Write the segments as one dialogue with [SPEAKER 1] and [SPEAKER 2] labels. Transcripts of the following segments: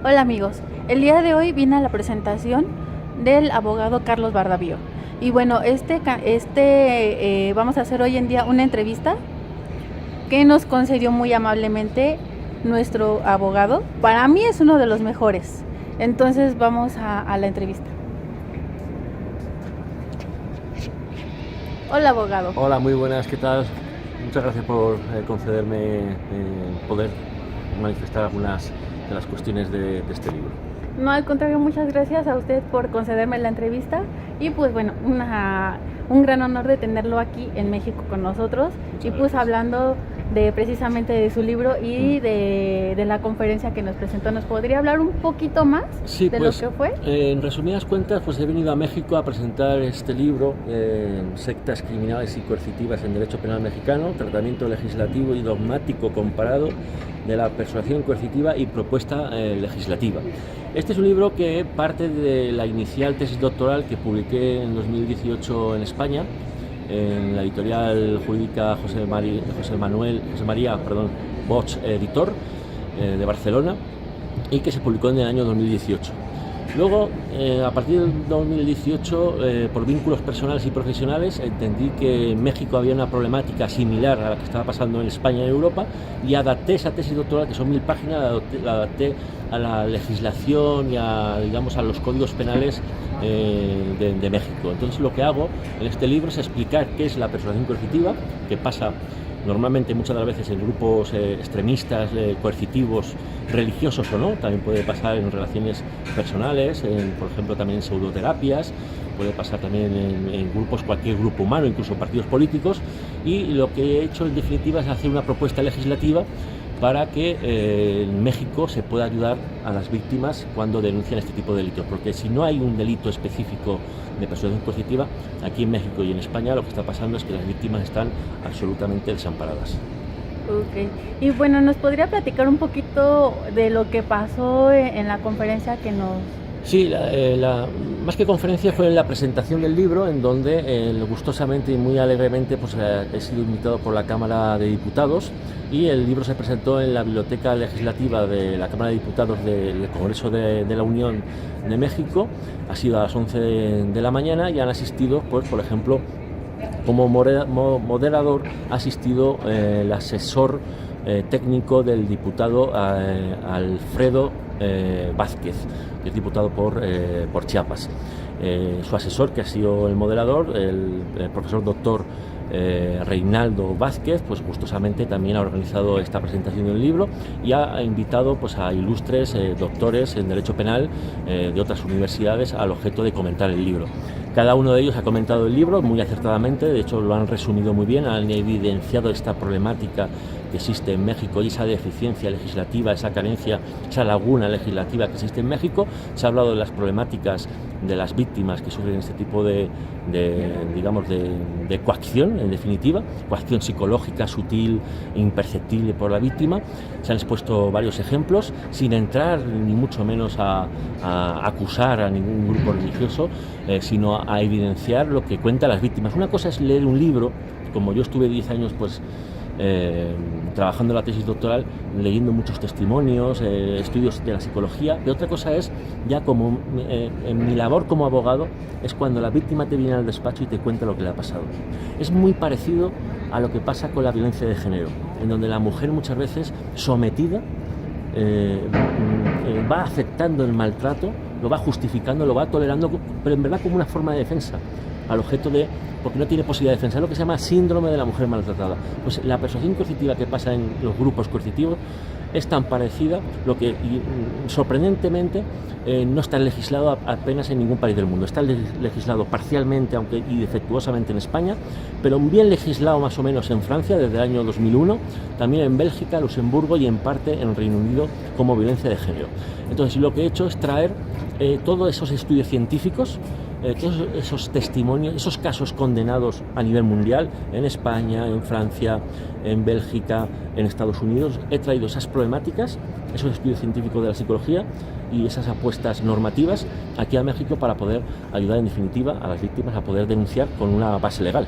[SPEAKER 1] Hola amigos, el día de hoy vine a la presentación del abogado Carlos Bardavío. Y bueno, vamos a hacer hoy en día una entrevista que nos concedió muy amablemente nuestro abogado. Para mí es uno de los mejores. Entonces vamos a la entrevista. Hola abogado.
[SPEAKER 2] Hola, muy buenas, ¿qué tal? Muchas gracias por concederme poder manifestar algunas de las cuestiones de este libro.
[SPEAKER 1] No, al contrario, muchas gracias a usted por concederme la entrevista y pues bueno, un gran honor de tenerlo aquí en México con nosotros.
[SPEAKER 2] Muchas
[SPEAKER 1] y pues
[SPEAKER 2] gracias.
[SPEAKER 1] hablando precisamente de su libro y de la conferencia que nos presentó, ¿nos podría hablar un poquito más
[SPEAKER 2] Sí,
[SPEAKER 1] de
[SPEAKER 2] pues,
[SPEAKER 1] lo que fue?
[SPEAKER 2] en resumidas cuentas, pues he venido a México a presentar este libro, Sectas criminales y coercitivas en Derecho Penal Mexicano, tratamiento legislativo y dogmático comparado de la persuasión coercitiva y propuesta legislativa. Este es un libro que parte de la inicial tesis doctoral que publiqué en 2018 en España, en la editorial jurídica José María Bosch Editor, de Barcelona, y que se publicó en el año 2018. Luego, a partir del 2018, por vínculos personales y profesionales, entendí que en México había una problemática similar a la que estaba pasando en España y en Europa, y adapté esa tesis doctoral, que son 1000 páginas, la adapté a la legislación y a los códigos penales de México. Entonces, lo que hago en este libro es explicar qué es la persuasión coercitiva, que pasa normalmente muchas de las veces en grupos extremistas, coercitivos, religiosos o no, también puede pasar en relaciones personales, por ejemplo también en pseudoterapias, puede pasar también en grupos, cualquier grupo humano, incluso partidos políticos, y lo que he hecho en definitiva es hacer una propuesta legislativa para que en México se pueda ayudar a las víctimas cuando denuncian este tipo de delitos, porque si no hay un delito específico de persuasión coercitiva, aquí en México y en España lo que está pasando es que las víctimas están absolutamente desamparadas.
[SPEAKER 1] Ok, y bueno, ¿nos podría platicar un poquito de lo que pasó en la conferencia que nos...
[SPEAKER 2] Sí, más que conferencia fue la presentación del libro, en donde gustosamente y muy alegremente pues, he sido invitado por la Cámara de Diputados, y el libro se presentó en la Biblioteca Legislativa de la Cámara de Diputados del Congreso de la Unión de México. Ha sido a las 11 de la mañana y han asistido, pues, por ejemplo, como moderador ha asistido el asesor técnico del diputado Alfredo Vázquez, que es diputado por Chiapas. Su asesor, que ha sido el moderador, el profesor doctor Reinaldo Vázquez, pues gustosamente también ha organizado esta presentación del libro y ha invitado pues, a ilustres doctores en Derecho Penal de otras universidades al objeto de comentar el libro. Cada uno de ellos ha comentado el libro muy acertadamente, de hecho lo han resumido muy bien, han evidenciado esta problemática que existe en México y esa deficiencia legislativa, esa carencia, esa laguna legislativa que existe en México. Se ha hablado de las problemáticas de las víctimas que sufren este tipo de coacción, en definitiva, coacción psicológica, sutil e imperceptible por la víctima. Se han expuesto varios ejemplos, sin entrar ni mucho menos a acusar a ningún grupo religioso, sino a evidenciar lo que cuentan las víctimas. Una cosa es leer un libro, como yo estuve 10 años pues trabajando en la tesis doctoral, leyendo muchos testimonios, estudios de la psicología, y otra cosa es ya como en mi labor como abogado, es cuando la víctima te viene al despacho y te cuenta lo que le ha pasado. Es muy parecido a lo que pasa con la violencia de género, en donde la mujer muchas veces sometida va aceptando el maltrato, lo va justificando, lo va tolerando, pero en verdad como una forma de defensa al objeto porque no tiene posibilidad de defensa, lo que se llama síndrome de la mujer maltratada. Pues la persuasión coercitiva que pasa en los grupos coercitivos es tan parecida, lo que sorprendentemente no está legislado apenas en ningún país del mundo. Está legislado parcialmente, aunque y defectuosamente en España, pero bien legislado más o menos en Francia desde el año 2001, también en Bélgica, Luxemburgo y en parte en Reino Unido como violencia de género. Entonces lo que he hecho es traer todos esos estudios científicos, todos esos testimonios, esos casos condenados a nivel mundial, en España, en Francia, en Bélgica, en Estados Unidos. He traído esas problemáticas, esos estudios científicos de la psicología y esas apuestas normativas aquí a México para poder ayudar en definitiva a las víctimas a poder denunciar con una base legal.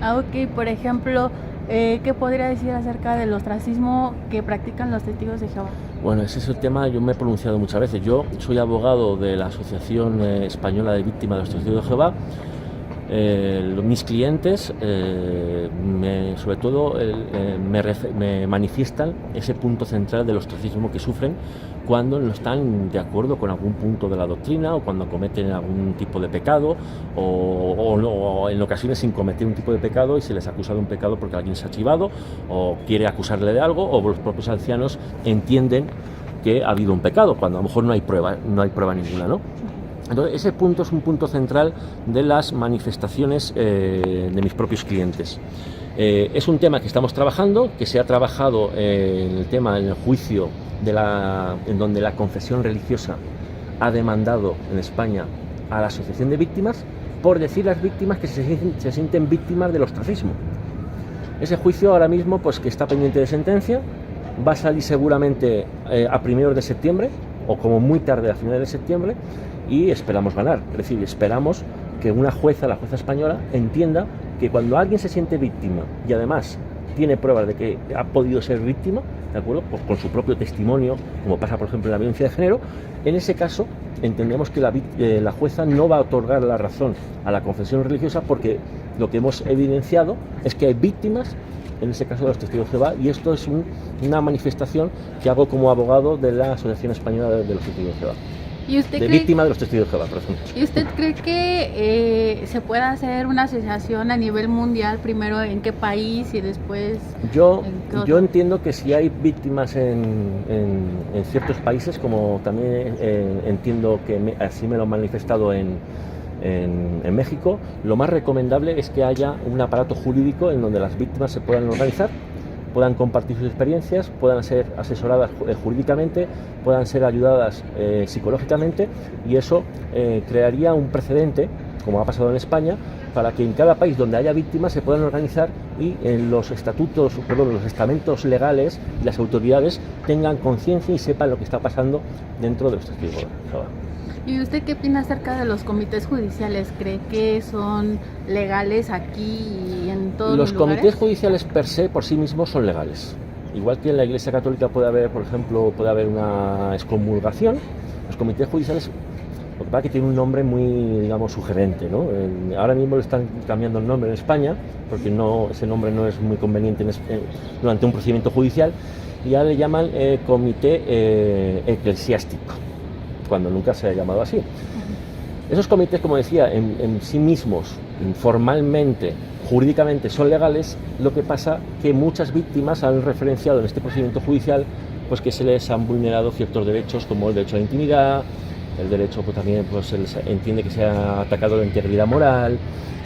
[SPEAKER 1] Ok, por ejemplo, ¿qué podría decir acerca del ostracismo que practican los testigos de Jehová?
[SPEAKER 2] Bueno, ese es el tema, yo me he pronunciado muchas veces. Yo soy abogado de la Asociación Española de Víctimas de los Testigos de Jehová. Mis clientes, sobre todo, me manifiestan ese punto central del ostracismo que sufren cuando no están de acuerdo con algún punto de la doctrina o cuando cometen algún tipo de pecado o en ocasiones sin cometer un tipo de pecado y se les acusa de un pecado porque alguien se ha chivado o quiere acusarle de algo, o los propios ancianos entienden que ha habido un pecado cuando a lo mejor no hay prueba ninguna, ¿no? Entonces, ese punto es un punto central de las manifestaciones de mis propios clientes. Es un tema que estamos trabajando, que se ha trabajado en el juicio en donde la confesión religiosa ha demandado en España a la Asociación de Víctimas por decir las víctimas que se sienten víctimas del ostracismo. Ese juicio ahora mismo, pues, que está pendiente de sentencia, va a salir seguramente a primeros de septiembre o como muy tarde a finales de septiembre, y esperamos ganar. Es decir, esperamos que la jueza española entienda que cuando alguien se siente víctima y además tiene pruebas de que ha podido ser víctima, ¿de acuerdo?, pues con su propio testimonio, como pasa por ejemplo en la violencia de género, en ese caso entendemos que la jueza no va a otorgar la razón a la confesión religiosa, porque lo que hemos evidenciado es que hay víctimas, en ese caso de los testigos de Jehová, y esto es una manifestación que hago como abogado de la Asociación Española de los Testigos de Jehová. Víctima de los testigos de Jehová, por ejemplo.
[SPEAKER 1] ¿Y usted cree que se puede hacer una asociación a nivel mundial, primero en qué país y después
[SPEAKER 2] yo entiendo que si hay víctimas en ciertos países, como también entiendo que así me lo han manifestado en México, lo más recomendable es que haya un aparato jurídico en donde las víctimas se puedan organizar, puedan compartir sus experiencias, puedan ser asesoradas jurídicamente, puedan ser ayudadas psicológicamente, y eso crearía un precedente, como ha pasado en España, para que en cada país donde haya víctimas se puedan organizar y en los estamentos legales y las autoridades tengan conciencia y sepan lo que está pasando dentro de los testigos de Jehová.
[SPEAKER 1] ¿Y usted qué opina acerca de los comités judiciales? ¿Cree que son legales aquí y en todos los lugares?
[SPEAKER 2] Los comités judiciales per se, por sí mismos, son legales. Igual que en la Iglesia Católica puede haber, por ejemplo, una excomulgación, los comités judiciales, lo que pasa es que tiene un nombre muy, digamos, sugerente, ¿no? Ahora mismo le están cambiando el nombre en España, porque ese nombre no es muy conveniente durante un procedimiento judicial, y ya le llaman comité eclesiástico, cuando nunca se ha llamado así. Esos comités, como decía, en sí mismos, formalmente, jurídicamente son legales. Lo que pasa que muchas víctimas han referenciado en este procedimiento judicial pues que se les han vulnerado ciertos derechos, como el derecho a la intimidad, el derecho, pues también pues, se les entiende que se ha atacado la integridad moral.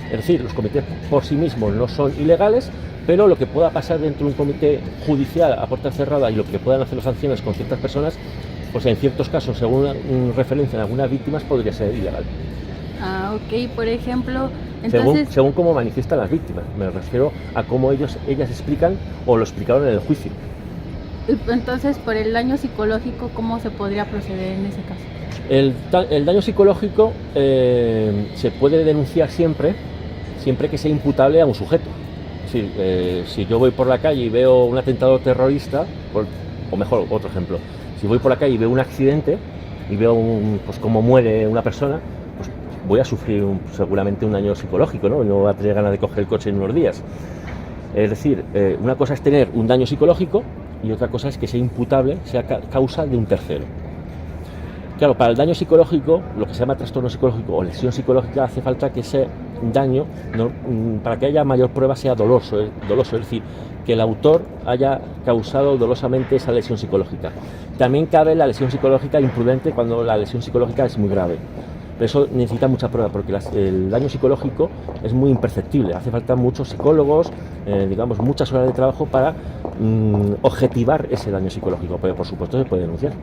[SPEAKER 2] Es decir, los comités por sí mismos no son ilegales, pero lo que pueda pasar dentro de un comité judicial a puerta cerrada y lo que puedan hacer las sanciones con ciertas personas, pues en ciertos casos, según referencia en algunas víctimas, podría ser ilegal.
[SPEAKER 1] Ah, ok. Por ejemplo, entonces...
[SPEAKER 2] Según cómo manifiestan las víctimas, me refiero a cómo ellas explican o lo explicaron en el juicio.
[SPEAKER 1] Entonces, por el daño psicológico, ¿cómo se podría proceder en ese caso?
[SPEAKER 2] El daño psicológico se puede denunciar siempre que sea imputable a un sujeto. Es decir, si yo voy por la calle y veo un atentado terrorista, o mejor, otro ejemplo, si voy por la calle y veo un accidente y veo pues cómo muere una persona, pues voy a sufrir seguramente un daño psicológico, ¿no? No voy a tener ganas de coger el coche en unos días. Es decir, una cosa es tener un daño psicológico y otra cosa es que sea imputable, sea causa de un tercero. Claro, para el daño psicológico, lo que se llama trastorno psicológico o lesión psicológica, hace falta que ese daño, para que haya mayor prueba, sea doloso, es decir, que el autor haya causado dolosamente esa lesión psicológica. También cabe la lesión psicológica imprudente cuando la lesión psicológica es muy grave. Pero eso necesita mucha prueba, porque el daño psicológico es muy imperceptible. Hace falta muchos psicólogos, digamos, muchas horas de trabajo para objetivar ese daño psicológico, pero por supuesto se puede denunciar.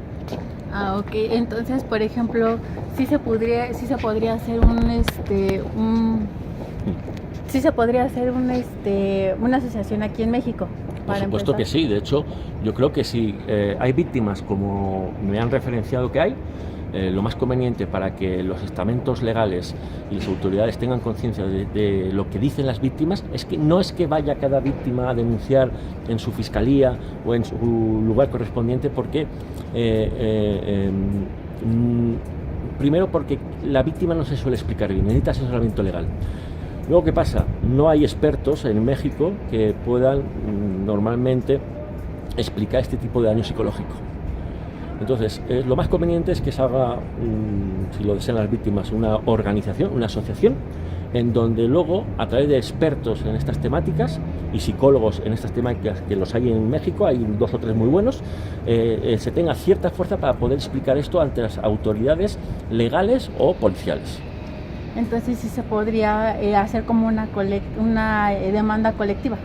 [SPEAKER 1] Ah, ok. Entonces, por ejemplo, sí se podría hacer una asociación aquí en México.
[SPEAKER 2] Por supuesto que sí. De hecho, yo creo que si hay víctimas, como me han referenciado que hay, lo más conveniente para que los estamentos legales y las autoridades tengan conciencia de lo que dicen las víctimas es que no es que vaya cada víctima a denunciar en su fiscalía o en su lugar correspondiente, porque primero porque la víctima no se suele explicar bien, necesita asesoramiento legal. Luego, ¿qué pasa? No hay expertos en México que puedan normalmente explicar este tipo de daño psicológico. Entonces, lo más conveniente es que se haga, si lo desean las víctimas, una organización, una asociación, en donde luego, a través de expertos en estas temáticas y psicólogos en estas temáticas, que los hay en México, hay 2 o 3 muy buenos, se tenga cierta fuerza para poder explicar esto ante las autoridades legales o policiales.
[SPEAKER 1] Entonces sí se podría hacer como una demanda colectiva.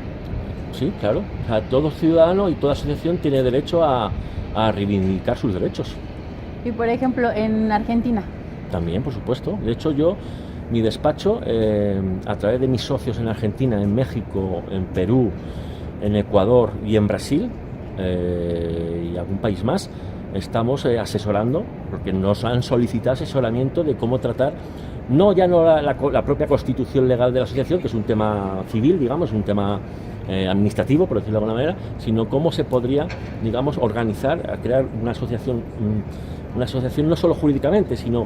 [SPEAKER 2] Sí, claro. O sea, todo ciudadano y toda asociación tiene derecho a reivindicar sus derechos.
[SPEAKER 1] Y por ejemplo, en Argentina.
[SPEAKER 2] También, por supuesto. De hecho, mi despacho, a través de mis socios en Argentina, en México, en Perú, en Ecuador y en Brasil, y algún país más, estamos asesorando, porque nos han solicitado asesoramiento de cómo tratar, no la propia constitución legal de la asociación, que es un tema civil, digamos, un tema administrativo, por decirlo de alguna manera, sino cómo se podría, digamos, organizar, crear una asociación no solo jurídicamente, sino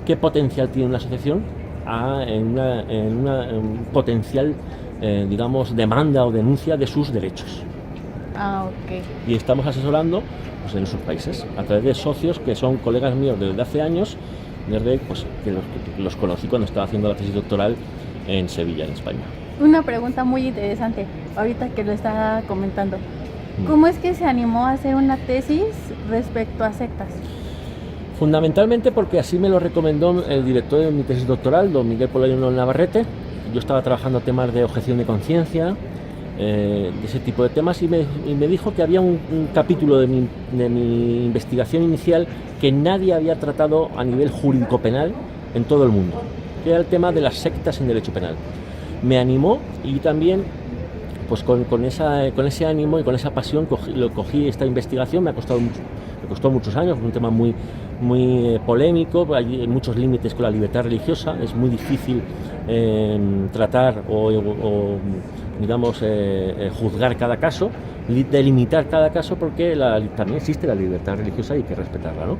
[SPEAKER 2] qué potencial tiene una asociación en un potencial, digamos, demanda o denuncia de sus derechos.
[SPEAKER 1] Ok.
[SPEAKER 2] Y estamos asesorando pues, en esos países, a través de socios que son colegas míos desde hace años, desde pues, que los conocí cuando estaba haciendo la tesis doctoral en Sevilla, en España.
[SPEAKER 1] Una pregunta muy interesante, ahorita que lo está comentando. ¿Cómo es que se animó a hacer una tesis respecto a sectas?
[SPEAKER 2] Fundamentalmente porque así me lo recomendó el director de mi tesis doctoral, don Miguel Polaino Navarrete. Yo estaba trabajando temas de objeción de conciencia, de ese tipo de temas, y me dijo que había un capítulo de mi investigación inicial que nadie había tratado a nivel jurídico-penal en todo el mundo, que era el tema de las sectas en derecho penal. Me animó y también pues con ese ánimo y con esa pasión cogí esta investigación. Me costó muchos años, un tema muy polémico, hay muchos límites con la libertad religiosa, es muy difícil tratar o digamos juzgar cada caso, delimitar cada caso, porque también existe la libertad religiosa y hay que respetarla, ¿no?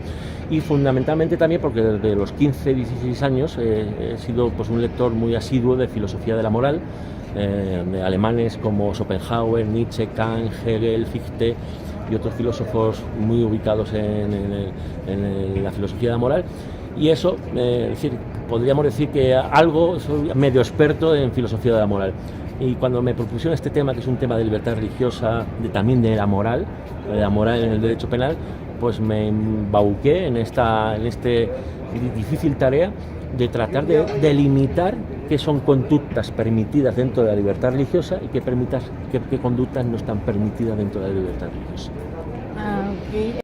[SPEAKER 2] Y fundamentalmente también porque desde los 15, 16 años he sido pues un lector muy asiduo de filosofía de la moral, de alemanes como Schopenhauer, Nietzsche, Kant, Hegel, Fichte y otros filósofos muy ubicados en la filosofía de la moral. Y eso, es decir, podríamos decir que soy medio experto en filosofía de la moral. Y cuando me propusieron este tema, que es un tema de libertad religiosa, también de la moral en el derecho penal, pues me embauqué en esta difícil tarea de tratar de delimitar qué son conductas permitidas dentro de la libertad religiosa y qué conductas no están permitidas dentro de la libertad religiosa.
[SPEAKER 1] Okay.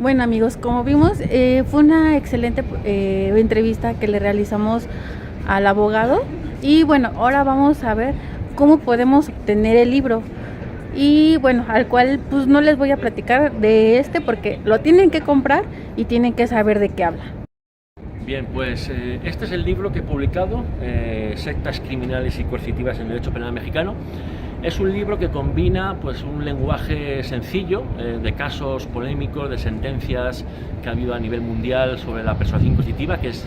[SPEAKER 1] Bueno, amigos, como vimos, fue una excelente entrevista que le realizamos al abogado, y bueno, ahora vamos a ver cómo podemos obtener el libro. Y bueno, al cual pues no les voy a platicar de porque lo tienen que comprar y tienen que saber de qué habla.
[SPEAKER 2] Bien, pues este es el libro que he publicado, Sectas criminales y coercitivas en derecho penal mexicano. Es un libro que combina pues un lenguaje sencillo de casos polémicos, de sentencias que ha habido a nivel mundial sobre la persuasión coercitiva, que es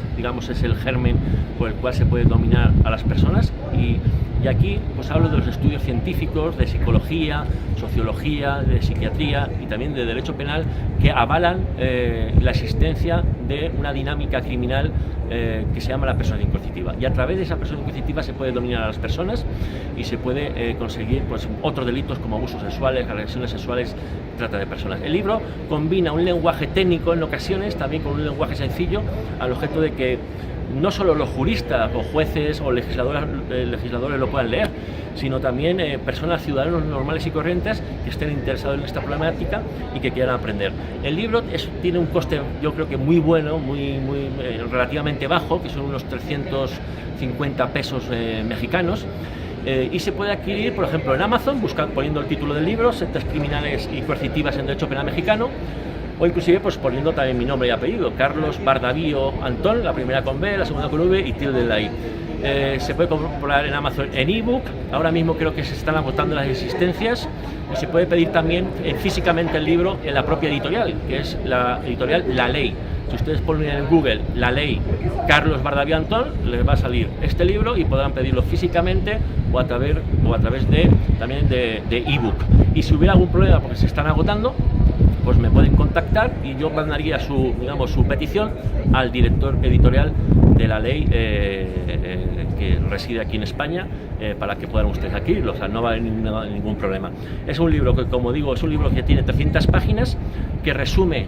[SPEAKER 2] el germen por el cual se puede dominar a las personas. Y aquí pues hablo de los estudios científicos, de psicología, sociología, de psiquiatría y también de derecho penal, que avalan la existencia de una dinámica criminal que se llama la persuasión coercitiva. Y a través de esa persuasión coercitiva se puede dominar a las personas y se puede conseguir pues, otros delitos como abusos sexuales, agresiones sexuales, trata de personas. El libro combina un lenguaje técnico en ocasiones, también con un lenguaje sencillo, al objeto de que no solo los juristas o jueces o legisladores lo puedan leer, sino también personas, ciudadanos normales y corrientes que estén interesados en esta problemática y que quieran aprender. El libro tiene un coste, yo creo que muy bueno, relativamente bajo, que son unos 350 pesos mexicanos, y se puede adquirir, por ejemplo, en Amazon, poniendo el título del libro, Sectas criminales y coercitivas en derecho penal mexicano, o inclusive pues poniendo también mi nombre y apellido, Carlos Bardavío Antón, la primera con B, la segunda con V y tilde de la I. Se puede comprar en Amazon en ebook, ahora mismo creo que se están agotando las existencias, y se puede pedir también físicamente el libro en la propia editorial, que es la editorial La Ley. Si ustedes ponen en Google La Ley Carlos Bardavío Antón, les va a salir este libro y podrán pedirlo físicamente o a través de también de ebook. Y si hubiera algún problema porque se están agotando, pues me pueden contactar y yo mandaría su petición al director editorial de La Ley que reside aquí en España, para que puedan ustedes adquirirlo. O sea, no va a haber ningún problema. Es un libro que, como digo, es un libro que tiene 300 páginas, que resume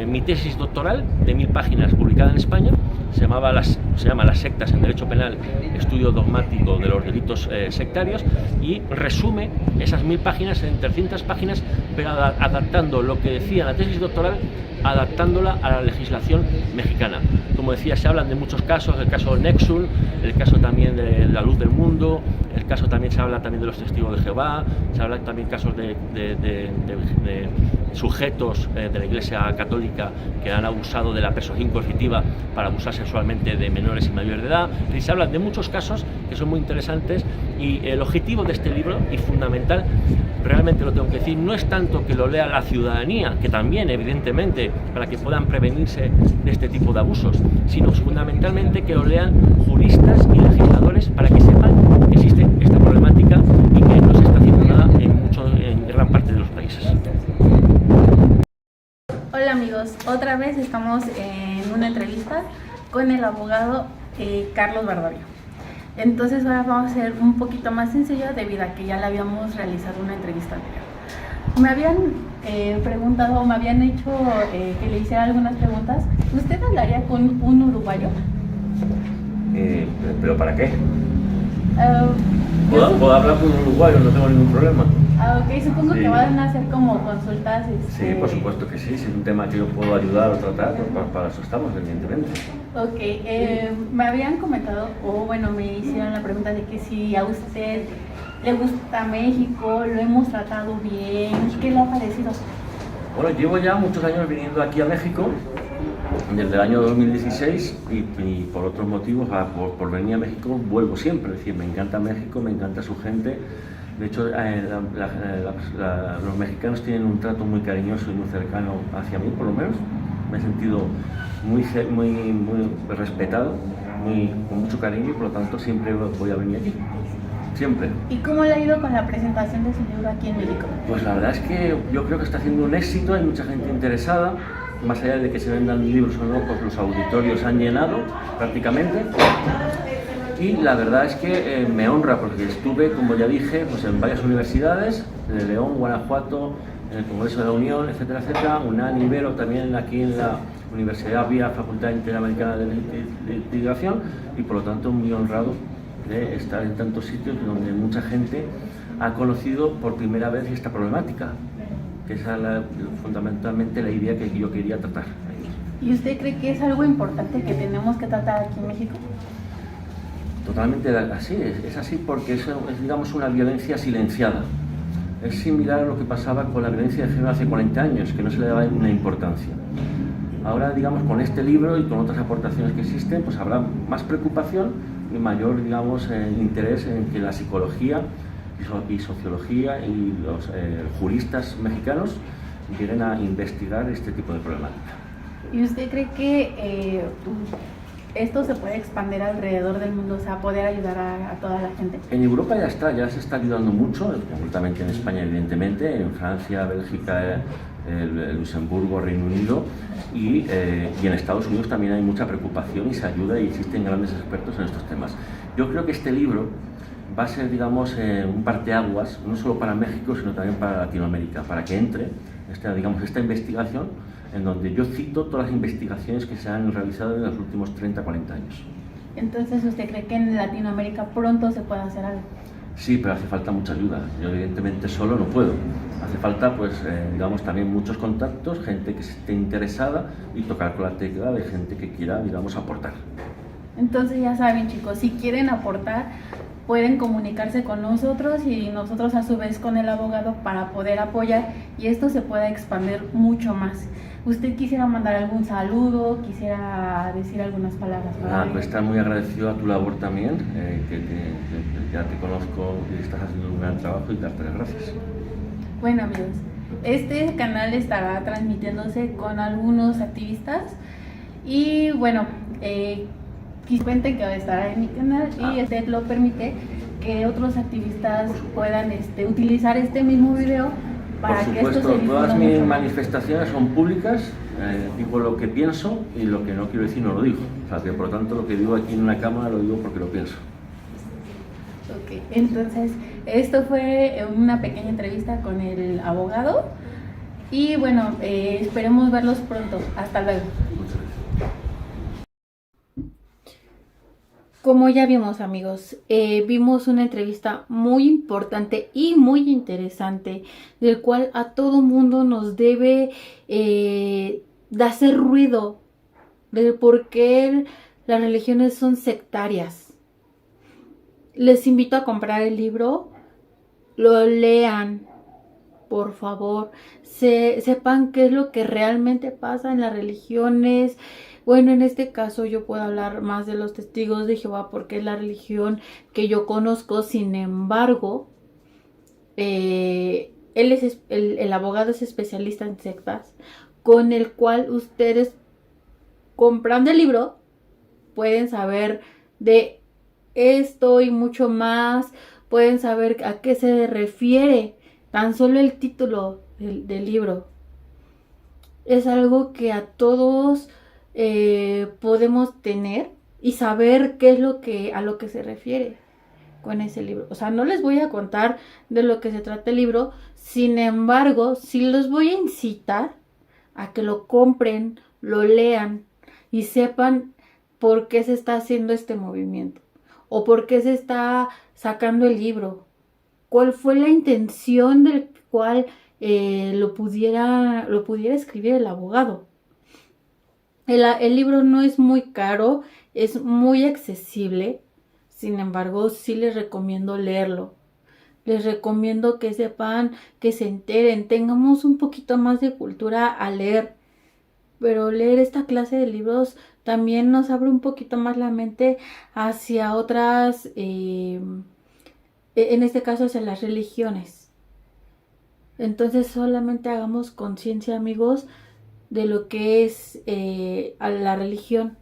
[SPEAKER 2] mi tesis doctoral de 1000 páginas publicada en España. Se llama Las sectas en derecho penal, estudio dogmático de los delitos sectarios, y resume esas 1000 páginas en 300 páginas, pero adaptando lo que decía la tesis doctoral, adaptándola a la legislación mexicana. Como decía, se hablan de muchos casos, el caso Nexul, el caso también de la Luz del Mundo, el caso también se habla también de los testigos de Jehová, se habla también casos de sujetos de la Iglesia Católica que han abusado de la persuasión coercitiva para abusar sexualmente de menores y mayores de edad. Y se hablan de muchos casos que son muy interesantes, y el objetivo de este libro, y fundamental, realmente lo tengo que decir, no es tanto que lo lea la ciudadanía, que también evidentemente para que puedan prevenirse de este tipo de abusos, sino fundamentalmente que lo lean juristas y legisladores para que sepan que existe esta problemática y que no se está haciendo nada en gran parte de los países.
[SPEAKER 1] Hola amigos, otra vez estamos en una entrevista con el abogado Carlos Bardavío. Entonces ahora vamos a hacer un poquito más sencillo debido a que ya le habíamos realizado una entrevista anterior. Me habían preguntado, o me habían hecho que le hiciera algunas preguntas. ¿Usted hablaría con un uruguayo?
[SPEAKER 2] ¿Pero para qué? ¿Puedo hablar con un uruguayo? No tengo ningún problema.
[SPEAKER 1] Ok, supongo que van a hacer como consultas.
[SPEAKER 2] Sí, por supuesto que sí, si es un tema que yo puedo ayudar o tratar, pues para eso estamos, evidentemente.
[SPEAKER 1] Ok, me habían comentado, o bueno, me hicieron la pregunta de que si a usted le gusta México, lo hemos tratado bien, ¿qué le ha parecido?
[SPEAKER 2] Bueno, llevo ya muchos años viniendo aquí a México, desde el año 2016, y por otros motivos, por venir a México, vuelvo siempre. Es decir, me encanta México, me encanta su gente. De hecho, los mexicanos tienen un trato muy cariñoso y muy cercano hacia mí, por lo menos. Me he sentido muy respetado, con mucho cariño, y por lo tanto siempre voy a venir aquí. Siempre.
[SPEAKER 1] ¿Y cómo le ha ido con la presentación de su libro aquí en México?
[SPEAKER 2] Pues la verdad es que yo creo que está haciendo un éxito, hay mucha gente interesada. Más allá de que se vendan libros o no, pues los auditorios han llenado prácticamente. Y la verdad es que me honra, porque estuve, como ya dije, pues en varias universidades, de León, Guanajuato, en el Congreso de la Unión, etcétera, etcétera, UNAM, Ibero, también aquí en la Universidad vía Facultad Interamericana de Litigación, y por lo tanto muy honrado de estar en tantos sitios donde mucha gente ha conocido por primera vez esta problemática, que es fundamentalmente la idea que yo quería tratar.
[SPEAKER 1] ¿Y usted cree que es algo importante que tenemos que tratar aquí en México?
[SPEAKER 2] Totalmente así, es así, porque es, digamos, una violencia silenciada. Es similar a lo que pasaba con la violencia de género hace 40 años, que no se le daba una importancia. Ahora, digamos, con este libro y con otras aportaciones que existen, pues habrá más preocupación y mayor, digamos, interés en que la psicología y sociología y los juristas mexicanos lleguen a investigar este tipo de problemática.
[SPEAKER 1] ¿Y usted cree que esto se puede expandir alrededor del mundo, o sea, poder ayudar a toda la gente? En
[SPEAKER 2] Europa ya se está ayudando mucho, concretamente en España, evidentemente, en Francia, Bélgica, Luxemburgo, Reino Unido, y en Estados Unidos también hay mucha preocupación y se ayuda, y existen grandes expertos en estos temas. Yo creo que este libro va a ser, digamos, un parteaguas, no solo para México, sino también para Latinoamérica, para que entre esta investigación, en donde yo cito todas las investigaciones que se han realizado en los últimos 30-40 años.
[SPEAKER 1] Entonces, ¿usted cree que en Latinoamérica pronto se puede hacer algo?
[SPEAKER 2] Sí, pero hace falta mucha ayuda. Yo evidentemente solo no puedo. Hace falta, pues, digamos, también muchos contactos, gente que esté interesada, y tocar con la tecla de gente que quiera, digamos, aportar.
[SPEAKER 1] Entonces ya saben, chicos, si quieren aportar, pueden comunicarse con nosotros y nosotros a su vez con el abogado para poder apoyar y esto se pueda expandir mucho más. ¿Usted quisiera mandar algún saludo? ¿Quisiera decir algunas palabras para él?
[SPEAKER 2] Pues estar muy agradecido a tu labor también, que ya te conozco y estás haciendo un gran trabajo y darte las gracias.
[SPEAKER 1] Bueno, amigos, este canal estará transmitiéndose con algunos activistas y bueno, cuenten que estará en mi canal y usted lo permite que otros activistas puedan utilizar este mismo video para
[SPEAKER 2] Por
[SPEAKER 1] que esto
[SPEAKER 2] supuesto,
[SPEAKER 1] se difunda
[SPEAKER 2] todas mis
[SPEAKER 1] mucho más.
[SPEAKER 2] manifestaciones son públicas, digo lo que pienso y lo que no quiero decir no lo digo. O sea, que por lo tanto lo que digo aquí en una cámara lo digo porque lo pienso.
[SPEAKER 1] Ok, entonces esto fue una pequeña entrevista con el abogado y bueno, esperemos verlos pronto. Hasta luego.
[SPEAKER 2] Muchas gracias.
[SPEAKER 1] Como ya vimos, amigos, vimos una entrevista muy importante y muy interesante, del cual a todo mundo nos debe de hacer ruido, de por qué las religiones son sectarias. Les invito a comprar el libro, lo lean, por favor, sepan qué es lo que realmente pasa en las religiones. Bueno, en este caso yo puedo hablar más de los testigos de Jehová porque es la religión que yo conozco. Sin embargo, el abogado es especialista en sectas, con el cual ustedes, comprando el libro, pueden saber de esto y mucho más. Pueden saber a qué se refiere tan solo el título del libro. Es algo que a todos podemos tener y saber qué es a lo que se refiere con ese libro. O sea, no les voy a contar de lo que se trata el libro. Sin embargo, sí los voy a incitar a que lo compren, lo lean y sepan por qué se está haciendo este movimiento o por qué se está sacando el libro. ¿Cuál fue la intención del cual lo pudiera escribir el abogado? El libro no es muy caro, es muy accesible. Sin embargo, sí les recomiendo leerlo. Les recomiendo que sepan, que se enteren, tengamos un poquito más de cultura al leer. Pero leer esta clase de libros también nos abre un poquito más la mente hacia otras, en este caso hacia las religiones. Entonces solamente hagamos conciencia, amigos, de lo que es a la religión.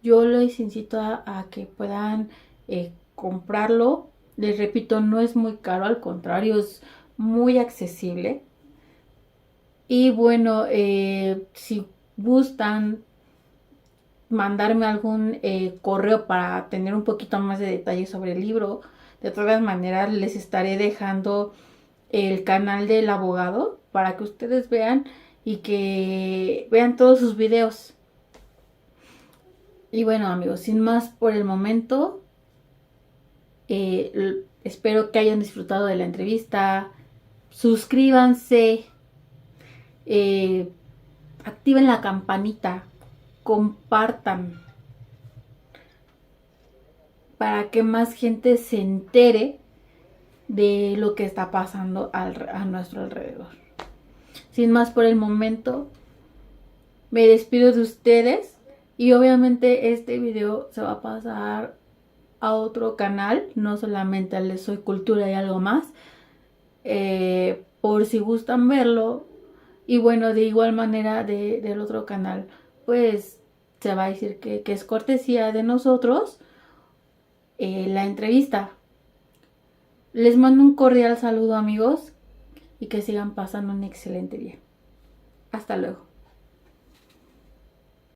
[SPEAKER 1] Yo les incito a que puedan comprarlo. Les repito, no es muy caro, al contrario, es muy accesible. Y bueno, si gustan mandarme algún correo para tener un poquito más de detalles sobre el libro, de todas maneras les estaré dejando el canal del abogado para que ustedes vean y que vean todos sus videos. Y bueno, amigos, sin más por el momento, espero que hayan disfrutado de la entrevista. Suscríbanse, activen la campanita, compartan para que más gente se entere de lo que está pasando a nuestro alrededor. Sin más por el momento, me despido de ustedes y obviamente este video se va a pasar a otro canal, no solamente al de Soy Cultura y algo más, por si gustan verlo. Y bueno, de igual manera del otro canal, pues se va a decir que es cortesía de nosotros la entrevista. Les mando un cordial saludo, amigos, y que sigan pasando un excelente día. Hasta luego.